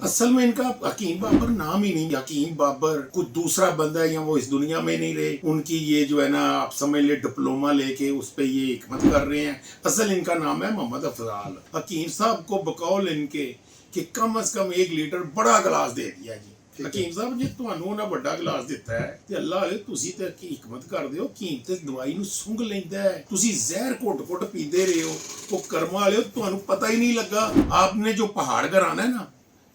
असल में इनका हकीम बाबर नाम ही नहीं। हकीम बाबर कुछ दूसरा बंदा है या वो इस दुनिया में नहीं रहे। उनकी ये जो है ना, आप समझ ले, डिप्लोमा लेके उस पे ये हिकमत कर रहे हैं। असल इनका नाम है मोहम्मद अफजाल। हकीम साहब को बकौल इनके कि कम से कम 1 लीटर बड़ा गिलास दे दिया जी। हकीम साहब जी ਤੁਹਾਨੂੰ ਨਾ ਵੱਡਾ ਗਲਾਸ ਦਿੱਤਾ ਹੈ ਤੇ ਅੱਲਾ ਵਾਲੇ ਤੁਸੀਂ ਤੇ ਕੀ ਹਕਮਤ ਕਰਦੇ ਹੋ। ਹਕੀਮ ਤੇ ਦਵਾਈ ਨੂੰ ਸੁੰਘ ਲੈਂਦਾ ਹੈ, ਤੁਸੀਂ ਜ਼ਹਿਰ ਘੁੱਟ-ਘੁੱਟ ਪੀਂਦੇ ਰਹੇ ਹੋ। ਉਹ ਕਰਮਾਂ ਵਾਲਿਓ, ਤੁਹਾਨੂੰ पता ही नहीं लगा। आपने जो पहाड़ गिराना है ना,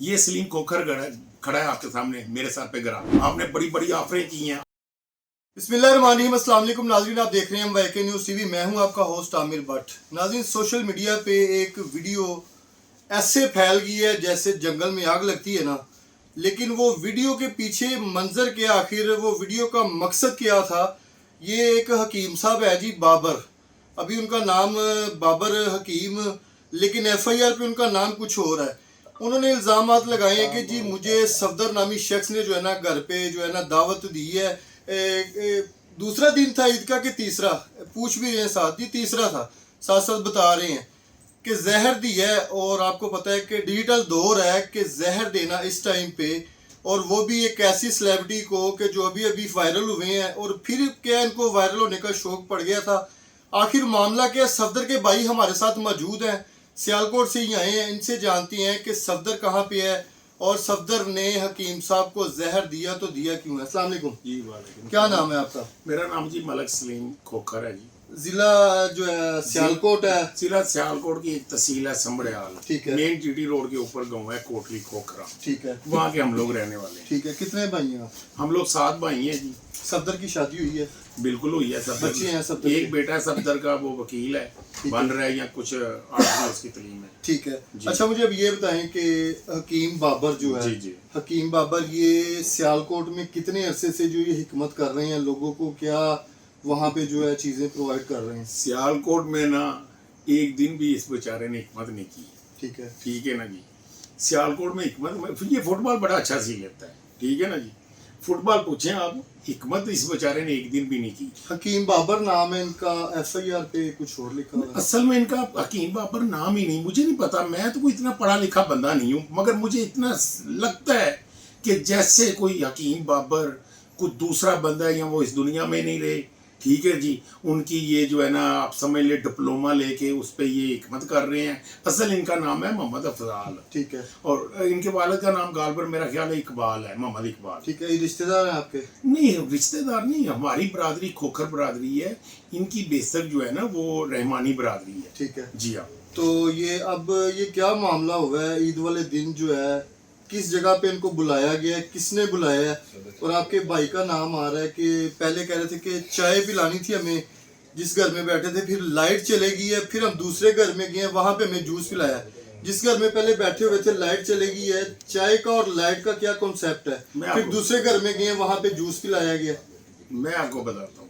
ये सलीम खोखर खड़ा है आपके सामने, मेरे सर पे गिरा। आपने बड़ी बड़ी ऑफरें की हैं। बिस्मिल्लाहिर्रहमानिर्रहीम। अस्सलाम वालेकुम नाज़रीन, आप देख रहे हैं वाईके न्यूज़ टीवी। मैं हूं आपका होस्ट आमिर भट्ट। नाज़रीन, सोशल मीडिया पे एक वीडियो ऐसे फैल गई है जैसे जंगल में आग लगती है ना, लेकिन वो वीडियो के पीछे मंजर के आखिर वो वीडियो का मकसद क्या था। ये एक हकीम साहब है जी, बाबर। अभी उनका नाम बाबर हकीम, लेकिन FIR पे उनका नाम कुछ और है। उन्होंने इल्ज़ामात लगाए हैं कि जी मुझे सफदर नामी शख्स ने जो है ना घर पे जो है ना दावत दी है। दूसरा दिन था ईद का कि तीसरा, पूछ भी रहे हैं साथ जी, तीसरा था, साथ साथ बता रहे हैं कि जहर दी है। और आपको पता है कि डिजिटल दौर है कि जहर देना इस टाइम पे, और वो भी एक ऐसी सेलिब्रिटी को कि जो अभी अभी वायरल हुए हैं। और फिर क्या इनको वायरल होने का शौक पड़ गया था। आखिर मामला क्या? सफदर के भाई हमारे साथ मौजूद हैं, सियालकोट से ही आए हैं। इनसे जानते हैं कि सफदर कहाँ पे है और सफदर ने हकीम साहब को जहर दिया तो दिया क्यों है। अस्सलाम वालेकुम जी वालेकुम। क्या नाम है आपका? मेरा नाम जी मलक सलीम खोखर है जी। जिला जो है सियालकोट है। जिला सियालकोट की एक तहसील है संबड़ियाल। ठीक है। मेन GT रोड के ऊपर गाँव है कोटली खोखरा। ठीक है। वहाँ के हम लोग रहने वाले हैं। ठीक है। कितने भाई हैं आप? हम लोग 7 भाई हैं जी। सफदर की शादी हुई है? बिल्कुल हुई है। सब बच्चे हैं सफदर एक के? बेटा है सफदर का, वो वकील है, बन रहा है या कुछ 8 उसकी तलीम है। ठीक है। अच्छा, मुझे अब ये बताएं कि हकीम बाबर जो है, जी जी, हकीम बाबर ये सियालकोट में कितने अरसे से जो ये हिकमत कर रहे हैं, लोगों को क्या वहाँ पे जो है चीज़ें प्रोवाइड कर रहे हैं? सियालकोट में ना एक दिन भी इस बेचारे ने हिकमत नहीं की। ठीक है। ठीक है ना जी। सियालकोट में हिकमत, ये फुटबॉल बड़ा अच्छा सीख लेता है। ठीक है ना जी। फुटबॉल पूछें आप, हिकमत इस बेचारे ने एक दिन भी नहीं की। हकीम बाबर नाम है इनका, FIR पे कुछ और लिखा हुआ है। असल में इनका हकीम बाबर नाम ही नहीं, मुझे नहीं पता। मैं तो कोई इतना पढ़ा लिखा बंदा नहीं हूँ, मगर मुझे इतना लगता है कि जैसे कोई हकीम बाबर कुछ दूसरा बंदा है या वो इस दुनिया में नहीं रहे। ठीक है जी। उनकी ये जो है ना, आप समझ ले, डिप्लोमा लेके उस पे ये हिकमत कर रहे हैं। असल इनका नाम है मोहम्मद अफजाल। ठीक है। और इनके वालिद का नाम गालबर मेरा ख्याल है इकबाल है, मोहम्मद इकबाल। ठीक है। ये रिश्तेदार हैं आपके? नहीं, रिश्तेदार नहीं, हमारी बरादरी खोखर बरादरी है। इनकी बेसक जो है ना वो रहमानी बरादरी है। ठीक है जी हाँ। तो ये अब ये क्या मामला हुआ है? ईद वाले दिन जो है किस जगह पे इनको बुलाया गया है, किसने बुलाया है? और आपके भाई का नाम आ रहा है कि पहले कह रहे थे कि चाय पिलानी थी हमें जिस घर में बैठे थे, फिर लाइट चले गई है, फिर हम दूसरे घर में गए, वहां पे हमें जूस पिलाया। जिस घर में पहले बैठे हुए थे लाइट चले गई है। चाय का और लाइट का क्या कॉन्सेप्ट है? फिर दूसरे घर में गए, वहां पे जूस पिलाया गया। मैं आपको बताता हूँ,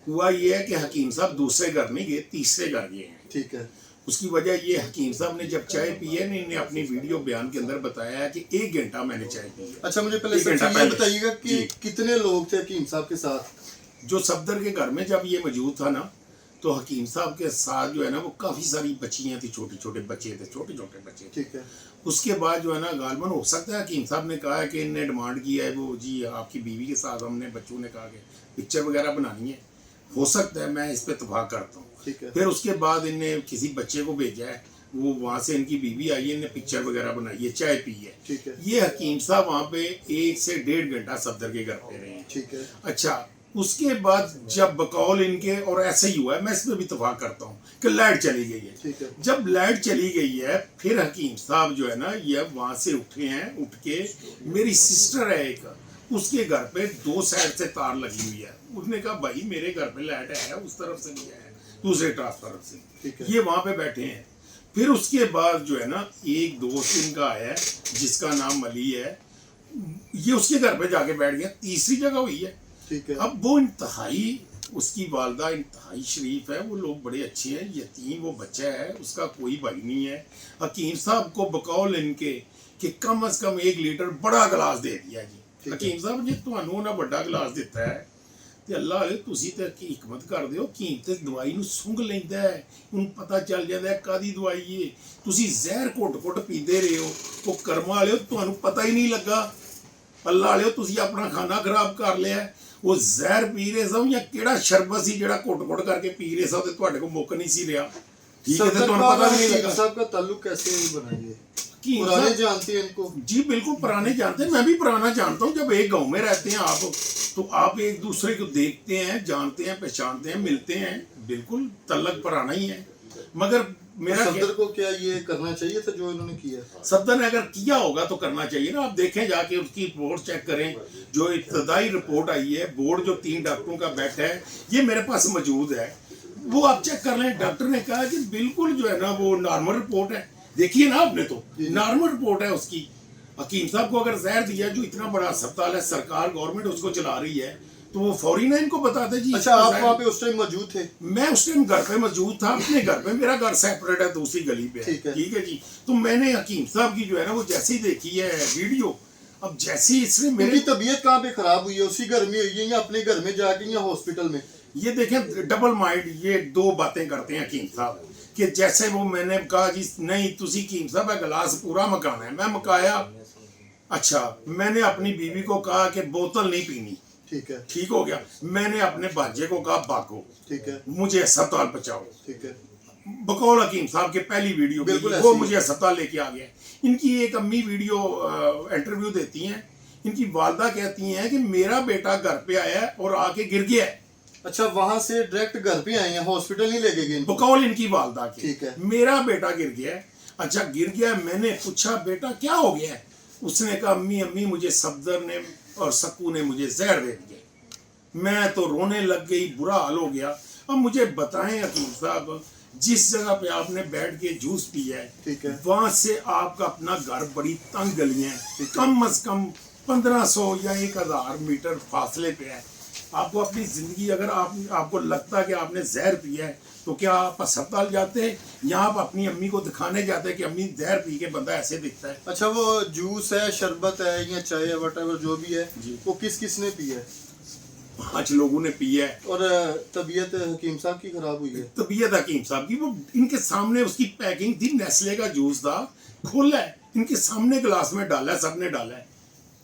हुआ ये है कि हकीम साहब दूसरे घर नहीं गए, तीसरे घर गए हैं। ठीक है। उसकी वजह ये, हकीम साहब ने जब चाय पी है, इन्हें अपनी वीडियो बयान के अंदर बताया है कि 1 घंटा मैंने चाय पी है। अच्छा, मुझे पहले ये बताइएगा कि कितने लोग थे हकीम साहब के साथ? जो सफदर के घर में जब ये मौजूद था ना, तो हकीम साहब के साथ जो है ना वो काफ़ी सारी बच्चियाँ थी, छोटे छोटे बच्चे थे, छोटे छोटे बच्चे। ठीक है। उसके उसके बाद जो है ना, गालबन हो सकता है हकीम साहब ने कहा है कि इनने डिमांड की है वो, जी आपकी बीवी के साथ हमने, बच्चों ने कहा कि पिक्चर वगैरह बनानी है। हो सकता है, मैं इस पर इत्तेफाक करता हूँ। ठीक है। फिर उसके बाद इनने किसी बच्चे को भेजा है, वो वहाँ से इनकी बीवी आई है, इन्हें पिक्चर वगैरह बनाई है, चाय पी है। ठीक है। ये हकीम साहब वहाँ पे 1 से 1.5 घंटा सफदर के घर पे रहे हैं। ठीक है। अच्छा, उसके बाद जब बकौल इनके, और ऐसे ही हुआ है, मैं इस पर भी इत्तेफाक करता हूँ कि लाइट चली गई है। ठीक है। जब लाइट चली गई है, फिर हकीम साहब जो है ना, ये वहाँ से उठे हैं। उठ के मेरी सिस्टर है एक, उसके घर पे 2 साइड से तार लगी हुई है। उसने कहा भाई मेरे घर पे लाइट है, उस तरफ से नहीं है, दूसरे ट्रांसफार्मर से। ठीक है। ये वहाँ पे बैठे हैं। फिर उसके बाद जो है ना, एक दोस्त इनका आया है जिसका नाम अली है, ये उसके घर पे जाके बैठ गया। तीसरी जगह हुई है। ठीक है। अब वो इंतहाई, उसकी वालदा इंतहाई शरीफ है, वो लोग बड़े अच्छे हैं। यतीम वो बच्चा है, उसका कोई भाई नहीं है। हकीम साहब को बकौल इनके कि कम से कम 1 लीटर बड़ा गिलास दे दिया जी। हकीम साहब जी ਤੁਹਾਨੂੰ ਨਾ ਵੱਡਾ गिलास ਦਿੱਤਾ है ਤੇ ਅੱਲਾ ਵਾਲੇ ਤੁਸੀਂ ਤੇ ਕੀ ਹਕਮਤ ਕਰਦੇ ਹੋ ਹਕੀਮ ਤੇ ਦਵਾਈ ਨੂੰ ਸੁੰਘ ਲੈਂਦਾ ਹੈ ਉਹਨੂੰ ਪਤਾ ਚੱਲ ਜਾਂਦਾ ਹੈ ਕਾਦੀ ਦਵਾਈ ਏ ਤੁਸੀਂ ਜ਼ਹਿਰ ਘੁੱਟ-ਘੁੱਟ ਪੀਂਦੇ ਰਹੇ ਹੋ ਉਹ ਕਰਮਾਂ ਵਾਲਿਓ ਤੁਹਾਨੂੰ ਪਤਾ ਹੀ ਨਹੀਂ ਲੱਗਾ ਅੱਲਾ ਵਾਲਿਓ ਤੁਸੀਂ ਆਪਣਾ ਖਾਣਾ ਖਰਾਬ ਕਰ ਲਿਆ ਉਹ ਜ਼ਹਿਰ ਪੀ ਰਹੇ ਸੋ ਜਾਂ ਕਿਹੜਾ ਸ਼ਰਬਤ ਸੀ ਜਿਹੜਾ ਘੁੱਟ-ਘੁੱਟ ਕਰਕੇ ਪੀ ਰਹੇ ਸੋ ਤੇ ਤੁਹਾਡੇ ਕੋਲ ਮੁੱਕ ਨਹੀਂ ਸੀ ਰਿਹਾ ठीक है तो तुम्हें पता भी नहीं लगा साहब का ताल्लुक कैसे बना ये कि पुराने जानते हैं इनको जी बिल्कुल पुराने जानते हैं मैं भी पुराना जानता हूँ जब एक गांव में रहते हैं आप तो आप एक दूसरे को देखते हैं जानते हैं पहचानते हैं मिलते हैं बिल्कुल तल्लक पुराना ही है मगर मेरा सफदर को क्या ये करना चाहिए था जो इन्होंने किया सफदर ने अगर किया होगा तो करना चाहिए ना आप देखें जाके उसकी रिपोर्ट चेक करें जो इब्तदाई रिपोर्ट आई है बोर्ड जो 3 डॉक्टरों का बैठ है ये मेरे पास मौजूद है वो आप चेक कर लें डॉक्टर ने कहा कि बिल्कुल जो है ना वो नॉर्मल रिपोर्ट है देखिए ना आपने तो नॉर्मल रिपोर्ट है उसकी हकीम साहब को अगर जहर दिया जो इतना बड़ा अस्पताल है सरकार गवर्नमेंट उसको चला रही है तो वो फौरी ना इनको बताते जी अच्छा आप वहाँ पे उस टाइम मौजूद थे मैं उस टाइम घर पे मौजूद था अपने घर पे मेरा घर सेपरेट है दूसरी गली पे ठीक है जी तो मैंने हकीम साहब की जो है ना वो जैसे ही देखी है वीडियो अब जैसे ही इसने मेरी तबीयत कहाँ पे खराब हुई है उसी घर में हुई है या अपने घर में जाके या हॉस्पिटल में ये देखें डबल माइंड ये 2 बातें करते हैं हकीम साहब कि जैसे वो मैंने कहा जी नहीं तुसी हकीम साहब है गिलास पूरा मकाना है मैं मकाया अच्छा मैंने अपनी बीवी को कहा कि बोतल नहीं पीनी ठीक है ठीक हो गया मैंने अपने भांजे को कहा भागो ठीक है मुझे अस्पताल पहुंचाओ ठीक है बकौल हकीम साहब के पहली वीडियो वो मुझे अस्पताल लेके आ गया इनकी एक अम्मी वीडियो इंटरव्यू देती हैं इनकी वालदा कहती हैं कि मेरा बेटा घर पे आया है और आके गिर गया है अच्छा वहां से डायरेक्ट घर पे आए हैं हॉस्पिटल नहीं लेके गए बकौल इनकी वालदा की ठीक है मेरा बेटा गिर गया है अच्छा गिर गया मैंने पूछा बेटा क्या हो गया है उसने कहा अम्मी अम्मी मुझे सफदर ने और सक्कू ने मुझे जहर दे दिया मैं तो रोने लग गई बुरा हाल हो गया अब मुझे बताएं हकीम साहब जिस जगह पे आपने बैठ के जूस पिया है ठीक है वहां से आपका अपना घर बड़ी तंग गलियां हैं कम अज कम 1500 या 1000 मीटर फासले पे है आपको अपनी जिंदगी अगर आपको लगता है कि आपने जहर पिया है तो क्या आप अस्पताल जाते हैं या आप अपनी अम्मी को दिखाने जाते हैं कि अम्मी जहर पी के बंदा ऐसे दिखता है अच्छा वो जूस है शरबत है या चाय है वटावर जो भी है वो किस किसने पिया है 5 लोगों ने पिया है और तबीयत हकीम साहब की खराब हुई है तबीयत हकीम साहब की वो इनके सामने उसकी पैकिंग थी नेस्ले का जूस था खोला है इनके सामने गिलास में डाला है सबने डाला है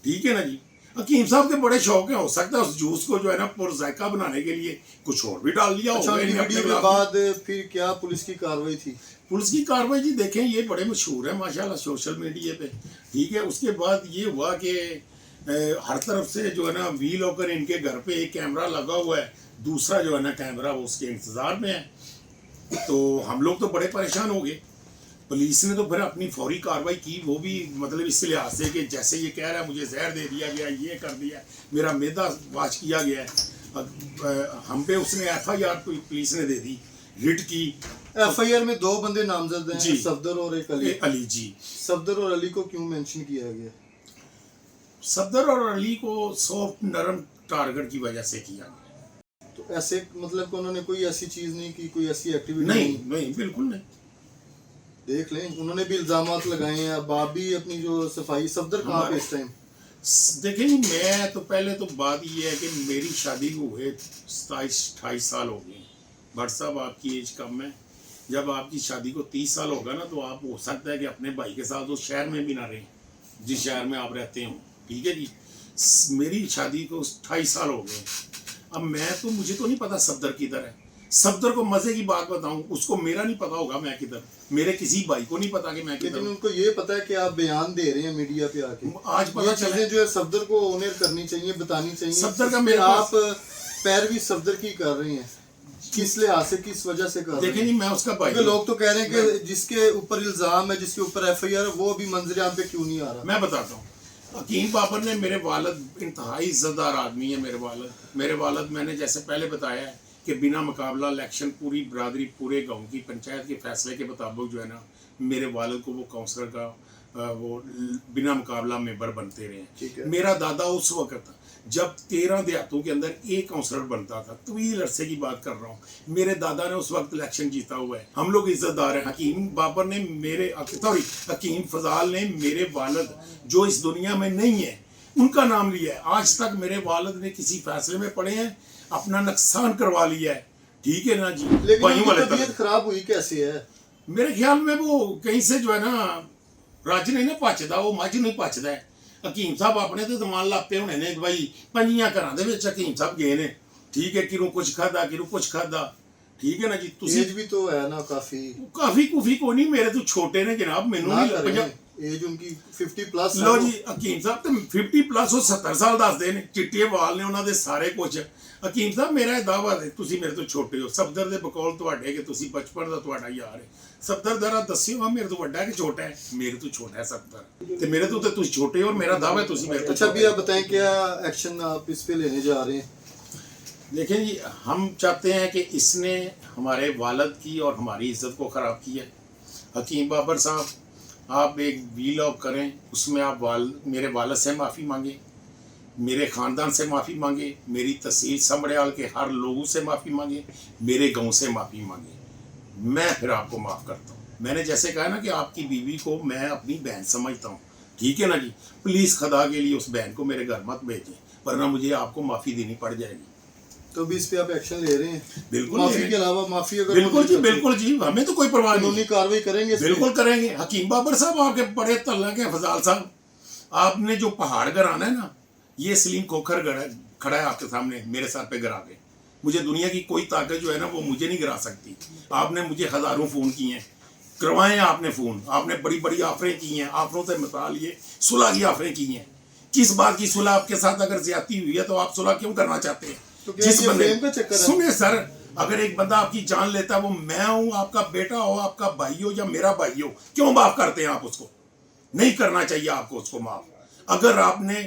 ठीक है ना जी हकीम साहब के बड़े शौक है हो सकता है उस जूस को जो है ना पुरजायका बनाने के लिए कुछ और भी डाल दिया अच्छा, वीडियो के बाद फिर क्या पुलिस की कार्रवाई थी पुलिस की कार्रवाई जी देखें ये बड़े मशहूर है माशाल्लाह सोशल मीडिया पे ठीक है उसके बाद ये हुआ कि हर तरफ से जो है ना व्हील होकर इनके घर पे एक कैमरा लगा हुआ है दूसरा जो है ना कैमरा वो उसके इंतजार में है तो हम लोग तो बड़े परेशान हो गए पुलिस ने तो फिर अपनी फौरी कार्रवाई की वो भी मतलब इस लिहाज से कि जैसे ये कह रहा है मुझे जहर दे दिया गया ये कर दिया मेरा मैदा वाश किया गया है हम पे उसने FIR पुलिस ने दे दी रिट की FIR में 2 बंदे नामजद हैं सफदर और एक अली जी सफदर और अली को क्यों मेंशन किया गया सफदर और अली को सॉफ्ट नरम टारगेट की वजह से किया तो ऐसे मतलब कि उन्होंने कोई ऐसी चीज नहीं की कोई ऐसी एक्टिविटी नहीं बिल्कुल नहीं देख लें उन्होंने भी इल्जामात लगाए हैं अब आप भी अपनी जो सफाई सफदर कहाँ पे इस टाइम देखिए जी मैं तो पहले तो बात ये है कि मेरी शादी को हुए 27-28 साल हो गए भट्ट साहब आपकी एज कम है जब आपकी शादी को 30 साल होगा ना तो आप हो सकता है कि अपने भाई के साथ उस शहर में भी ना रहें जिस शहर में आप रहते हो ठीक है जी मेरी शादी को 28 साल हो गए अब मैं तो मुझे तो नहीं पता सफदर किधर है सफदर को मजे की बात बताऊं उसको मेरा नहीं पता होगा मैं किधर मेरे किसी भाई को नहीं पता कि मैं किधर लेकिन उनको ये पता है कि आप बयान दे रहे हैं मीडिया पे आके आज पता चला जो है सफदर को ऑनर करनी चाहिए बतानी चाहिए सफदर का मेरे आप पैरवी सफदर की कर रहे हैं किस लिहाज से किस वजह से कर रहे हैं देखिए नहीं मैं उसका भाई लोग तो कह रहे हैं कि जिसके ऊपर इल्जाम है जिसके ऊपर FIR है वो अभी मंजर-ए-आम पे क्यों नहीं आ रहा मैं बताता हूँ हकीम बाबर ने मेरे वालद इंतहाई इज्जतदार आदमी है मेरे वालद मैंने जैसे पहले बताया है कि बिना मुकाबला इलेक्शन पूरी बरादरी पूरे गांव की पंचायत के फैसले के मुताबिक जो है ना मेरे वालिद को वो काउंसलर का वो बिना मुकाबला मेंबर बनते रहे मेरा दादा उस वक्त जब 13 देहातों के अंदर एक काउंसलर बनता था तवील अरसे की बात कर रहा हूँ मेरे दादा ने उस वक्त इलेक्शन जीता हुआ है हम लोग इज्जतदार हैं हकीम बाबर ने मेरे हकीम फजाल ने मेरे वालिद जो इस दुनिया में नहीं है उनका नाम लिया है। आज तक मेरे वालिद ने किसी फैसले में पड़े हैं, अपना नुकसान करवा लिया है, ठीक है ना जी। लेकिन भाइयों उनकी वाले तबीयत तरफ खराब हुई कैसे है? मेरे ख्याल में वो कहीं से जो है ना रज नहीं ना पचदा, वो मझ नहीं पचदा है। हकीम साहब अपने तो दमान लापे होने ने भाई, पंजियां घरां दे विच हकीम साहब गए ने, ठीक है, किरू कुछ खादा किरू कुछ खादा, ठीक है ना जी। तुसी एज भी तो है ना काफी। काफी कुफी को नहीं, मेरे तो छोटे ने जनाब, मैनू ना नहीं करें, लगता। एज उनकी 50 प्लस लो जी हकीम साहब तो 50 प्लस ਉਹ 70 ਸਾਲ ਦੱਸਦੇ ਨੇ, ਚਿੱਟੇ ਵਾਲ ਨੇ ਉਹਨਾਂ ਦੇ ਸਾਰੇ ਕੁਝ। ਹਕੀਮ ਸਾਹਿਬ ਮੇਰਾ ਇਹ ਦਾਅਵਾ ਹੈ, ਤੁਸੀਂ ਮੇਰੇ ਤੋਂ ਛੋਟੇ ਹੋ, ਸਫਦਰ ਦੇ ਬਕੌਲ ਤੁਹਾਡੇ ਕਿ ਤੁਸੀਂ ਬਚਪਨ ਦਾ ਤੁਹਾਡਾ ਯਾਰ ਹੈ। ਸਫਦਰ ਜ਼ਰਾ ਦੱਸਿਓ ਮੇਰੇ ਤੋਂ ਵੱਡਾ ਕਿ ਛੋਟਾ ਹੈ? ਮੇਰੇ ਤੋਂ ਛੋਟਾ ਹੈ ਸਫਦਰ, ਤੇ ਮੇਰੇ ਤੋਂ ਤੇ ਤੁਸੀਂ ਛੋਟੇ ਹੋ, ਔਰ ਮੇਰਾ ਦਾਅਵਾ है ਤੁਸੀਂ ਮੇਰੇ ਤੋਂ अच्छा अभी आप बताएं क्या एक्शन आप इस पे लेने जा रहे हैं? देखें जी, हम चाहते हैं कि इसने हमारे वालिद की और हमारी इज्जत को ख़राब किया। हकीम बाबर साहब, आप एक वीलॉग करें, उसमें आप मेरे वालिद से माफ़ी मांगे, मेरे ख़ानदान से माफ़ी मांगे, मेरी तहसील समड़ियाल के हर लोगों से माफ़ी मांगे, मेरे गांव से माफ़ी मांगे, मैं फिर आपको माफ़ करता हूँ। मैंने जैसे कहा ना कि आपकी बीवी को मैं अपनी बहन समझता हूँ, ठीक है ना जी। प्लीज़ खुदा के लिए उस बहन को मेरे घर मत भेजें, वरना मुझे आपको माफ़ी देनी पड़ जाएगी। तो अभी इस पे आप एक्शन ले रहे हैं? बिल्कुल माफी के अलावा माफी अगर बिल्कुल जी, बिल्कुल जी, हमें तो कोई परवाह नहीं, कानूनी कार्रवाई करेंगे इस पे? बिल्कुल करेंगे। हकीम बाबर साहब आपके बड़े तल्ला के फजाल साहब, आपने जो पहाड़ गिराना है ना, ये सलीम खोखर खड़ा है आपके सामने, मेरे सर पे गिरा के। मुझे दुनिया की कोई ताकत जो है ना वो मुझे नहीं गिरा सकती। आपने मुझे हज़ारों फ़ोन किए हैं, करवाए हैं आपने फ़ोन, आपने बड़ी बड़ी ऑफरें की हैं, ऑफरों से मिसाल ये सुलह की ऑफरें की हैं। किस बात की सुलह? आपके साथ अगर ज्यादती हुई है तो आप सुलह क्यों करना चाहते हैं? तो क्या ये प्रेम का चक्कर है? सुनिए सर, अगर एक बंदा आपकी जान लेता है, वो मैं हूं, आपका बेटा हो, आपका भाई हो या मेरा भाई हो, क्यों माफ करते हैं आप उसको? नहीं करना चाहिए आपको उसको माफ। अगर आपने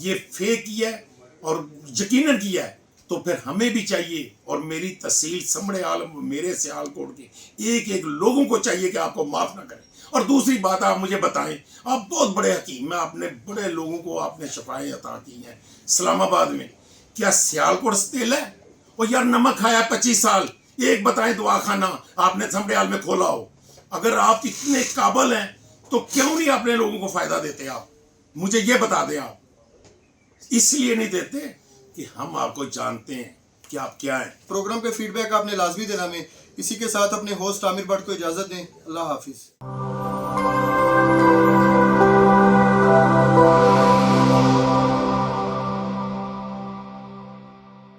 ये फेक किया है और यकीनन किया है तो फिर हमें भी चाहिए, और मेरी तहसील समड़े आलम, मेरे सियालकोट के एक एक लोगों को चाहिए कि आपको माफ ना करें। और दूसरी बात, आप मुझे बताएं, आप बहुत बड़े हकीम हैं, आपने बड़े लोगों को आपने शफाएं अता की हैं इस्लामाबाद में, क्या सियालकोट से तेल है? और यार नमक खाया 25 साल, एक बताएं दवाखाना आपने समड़ियाल में खोला हो। अगर आप इतने काबिल हैं तो क्यों नहीं अपने लोगों को फायदा देते? आप मुझे ये बता दें, आप इसलिए नहीं देते कि हम आपको जानते हैं कि आप क्या हैं। प्रोग्राम पे फीडबैक आपने लाजमी देना। में इसी के साथ अपने होस्ट आमिर भट्ट को इजाजत दें। अल्लाह हाफिज।